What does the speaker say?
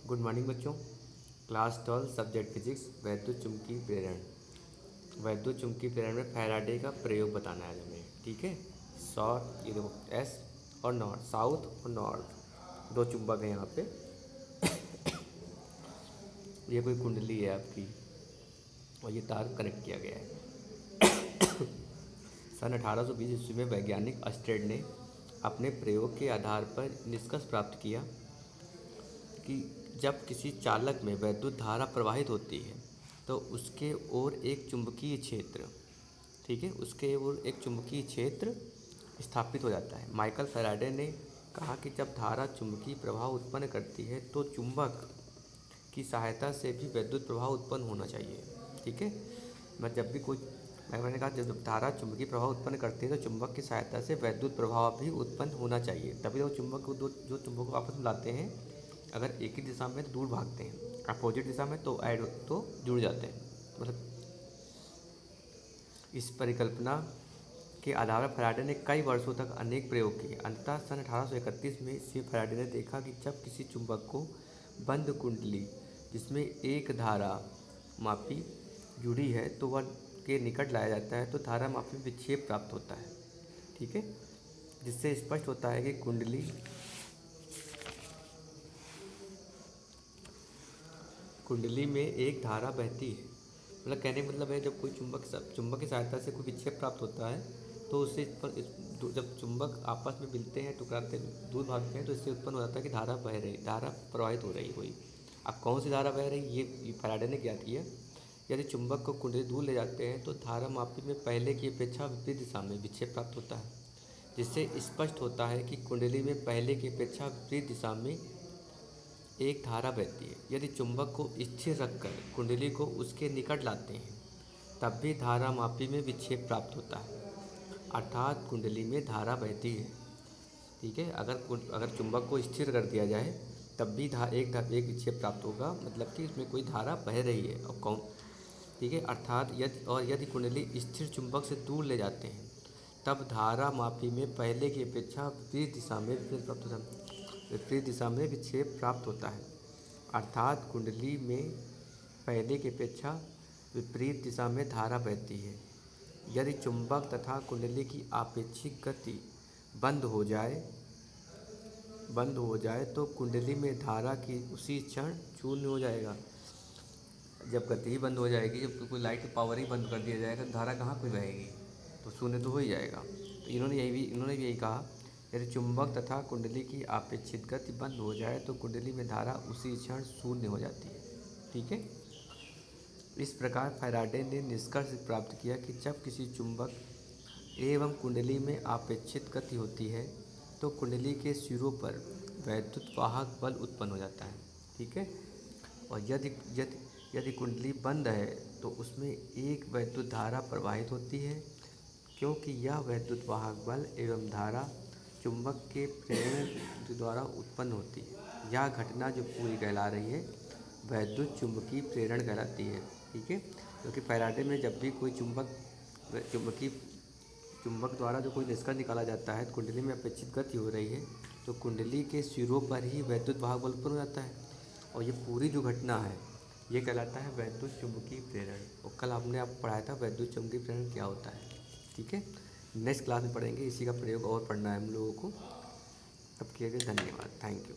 Good morning बच्चों। Class 12 subject physics वैद्युत चुंबकीय प्रेरण। वैद्युत चुंबकीय प्रेरण में फैराडे का प्रयोग बताना है हमें। ठीक है। सॉर्ट, ये देखो एस और नॉर्थ, साउथ और नॉर्थ दो चुंबक हैं यहाँ पे। ये कोई कुंडली है आपकी और ये तार कनेक्ट किया गया है। सन 1820 ईस्वी में वैज्ञानिक अस्टेड ने अपने प्रयोग के आधार पर निष्कर्ष प्राप्त किया कि जब किसी चालक में वैद्युत धारा प्रवाहित होती है तो उसके ओर एक चुंबकीय क्षेत्र, ठीक है, उसके ओर एक चुंबकीय क्षेत्र स्थापित हो जाता है। माइकल फैराडे ने कहा कि जब धारा चुंबकीय प्रवाह उत्पन्न करती है तो चुंबक की सहायता से भी वैद्युत प्रवाह उत्पन्न होना चाहिए। ठीक है। मैंने कहा जब धारा चुंबकीय प्रवाह उत्पन्न करती है तो चुंबक की सहायता से वैद्युत प्रवाह भी उत्पन्न होना चाहिए। तभी तो चुंबक को जो चुंबक को आपस में लाते हैं, अगर एक ही दिशा में तो दूर भागते हैं, अपोजिट दिशा में तो जुड़ जाते हैं। मतलब इस परिकल्पना के आधार पर फैराडे ने कई वर्षों तक अनेक प्रयोग किए। अंततः सन 1831 में फैराडे ने देखा कि जब किसी चुंबक को बंद कुंडली जिसमें एक धारा मापी जुड़ी है तो वह के निकट लाया जाता है तो धारा मापी विक्षेप प्राप्त होता है। ठीक है। जिससे स्पष्ट होता है कि कुंडली में एक धारा बहती है। मतलब कहने का मतलब है जब कोई चुंबक की सहायता से कोई विक्षेप प्राप्त होता है तो उससे जब चुंबक आपस में मिलते हैं, टकराते हैं, दूर भागते हैं तो इससे उत्पन्न हो जाता है कि धारा प्रवाहित हो रही कोई। अब कौन सी धारा बह रही ये फैराडे ने क्या किया, यदि चुंबक को कुंडली दूर ले जाते हैं तो धारा मापी में पहले की अपेक्षा विपरीत दिशा में विक्षेप प्राप्त होता है। जिससे स्पष्ट होता है कि कुंडली में पहले की अपेक्षा विपरीत दिशा में एक धारा बहती है। यदि चुंबक को स्थिर रखकर कुंडली को उसके निकट लाते हैं तब भी धारा मापी में विक्षेप प्राप्त होता है, अर्थात कुंडली में धारा बहती है। ठीक है। अगर चुंबक को स्थिर कर दिया जाए तब भी एक विक्षेप प्राप्त होगा, मतलब कि इसमें कोई धारा बह रही है। और कौन, ठीक है, अर्थात यदि कुंडली स्थिर चुंबक से दूर ले जाते हैं तब धारा मापी में पहले की अपेक्षा विपरीत दिशा में विक्षेप प्राप्त होता है, अर्थात कुंडली में पहले की अपेक्षा विपरीत दिशा में धारा बहती है। यदि चुंबक तथा कुंडली की आपेक्षिक गति बंद हो जाए तो कुंडली में धारा की उसी क्षण शून्य हो जाएगा। जब गति ही बंद हो जाएगी, जब कोई लाइट की पावर ही बंद कर दिया जाएगा, धारा कहाँ कोई बहेगी, तो शून्य तो हो ही जाएगा। तो इन्होंने भी यही कहा, यदि चुंबक तथा कुंडली की आपेक्षिक गति बंद हो जाए तो कुंडली में धारा उसी क्षण शून्य हो जाती है। ठीक है। इस प्रकार फैराडे ने निष्कर्ष प्राप्त किया कि जब किसी चुंबक एवं कुंडली में आपेक्षिक गति होती है तो कुंडली के सिरों पर वैद्युत वाहक बल उत्पन्न हो जाता है। ठीक है। और यदि कुंडली बंद है तो उसमें एक वैद्युत धारा प्रवाहित होती है, क्योंकि यह वैद्युत वाहक बल एवं धारा चुंबक के प्रेरण द्वारा उत्पन्न होती है। यह घटना जो पूरी कहला रही है वैद्युत चुंबकीय प्रेरण कहलाती है। ठीक है। क्योंकि फैराडे में जब भी कोई चुंबक द्वारा जो कोई निष्कर्ष निकाला जाता है, कुंडली में अपेक्षित गति हो रही है तो कुंडली के सिरों पर ही वैद्युत वाहक बल उत्पन्न हो जाता है, और ये पूरी जो घटना है ये कहलाता है वैद्युत चुंबकीय प्रेरण। और कल आपने पढ़ाया था वैद्युत चुंबकीय प्रेरण क्या होता है। ठीक है। नेक्स्ट क्लास में पढ़ेंगे, इसी का प्रयोग और पढ़ना है हम लोगों को। तब के लिए धन्यवाद, थैंक यू।